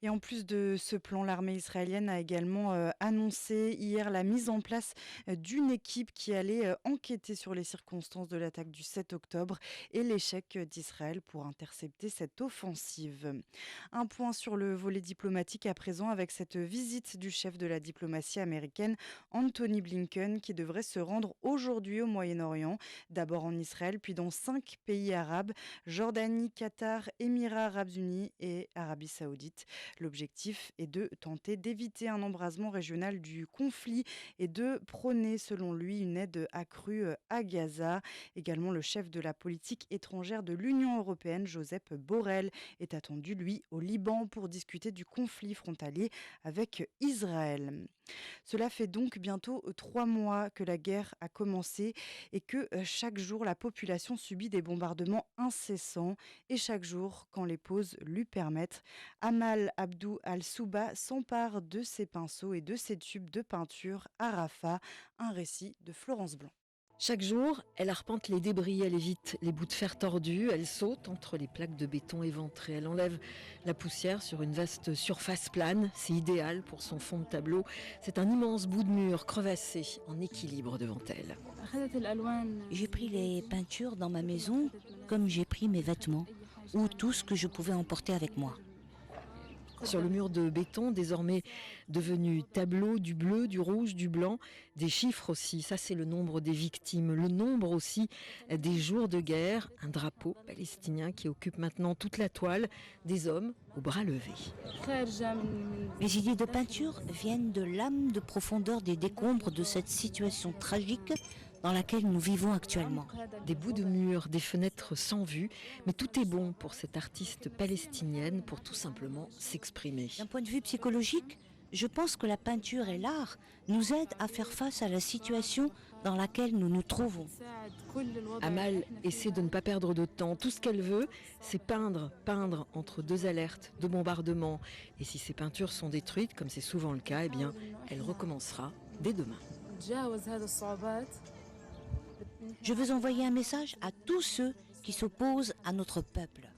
Et en plus de ce plan, l'armée israélienne a également annoncé hier la mise en place d'une équipe qui allait enquêter sur les circonstances de l'attaque du 7 octobre et l'échec d'Israël pour intercepter cette offensive. Un point sur le volet diplomatique à présent avec cette visite du chef de la diplomatie américaine, Anthony Blinken, qui devrait se rendre aujourd'hui au Moyen-Orient, d'abord en Israël, puis dans 5 pays arabes, Jordanie, Qatar, Émirats arabes unis et Arabie saoudite. L'objectif est de tenter d'éviter un embrasement régional du conflit et de prôner, selon lui, une aide accrue à Gaza. Également, le chef de la politique étrangère de l'Union européenne, Josep Borrell, est attendu, lui, au Liban pour discuter du conflit frontalier avec Israël. Cela fait donc bientôt 3 mois que la guerre a commencé et que chaque jour la population subit des bombardements incessants et chaque jour, quand les pauses lui permettent, Amal Abdou Al-Souba s'empare de ses pinceaux et de ses tubes de peinture à Rafah, un récit de Florence Blanc. Chaque jour, elle arpente les débris, elle évite les bouts de fer tordus, elle saute entre les plaques de béton éventrées, elle enlève la poussière sur une vaste surface plane, c'est idéal pour son fond de tableau. C'est un immense bout de mur crevassé en équilibre devant elle. J'ai pris les peintures dans ma maison comme j'ai pris mes vêtements ou tout ce que je pouvais emporter avec moi. Sur le mur de béton, désormais devenu tableau, du bleu, du rouge, du blanc, des chiffres aussi, ça c'est le nombre des victimes, le nombre aussi des jours de guerre, un drapeau palestinien qui occupe maintenant toute la toile, des hommes aux bras levés. Mes idées de peinture viennent de l'âme de profondeur des décombres de cette situation tragique dans laquelle nous vivons actuellement. Des bouts de mur, des fenêtres sans vue, mais tout est bon pour cette artiste palestinienne pour tout simplement s'exprimer. D'un point de vue psychologique, je pense que la peinture et l'art nous aident à faire face à la situation dans laquelle nous nous trouvons. Amal essaie de ne pas perdre de temps. Tout ce qu'elle veut, c'est peindre entre 2 alertes, 2 bombardements. Et si ces peintures sont détruites, comme c'est souvent le cas, eh bien, elle recommencera dès demain. Je veux envoyer un message à tous ceux qui s'opposent à notre peuple.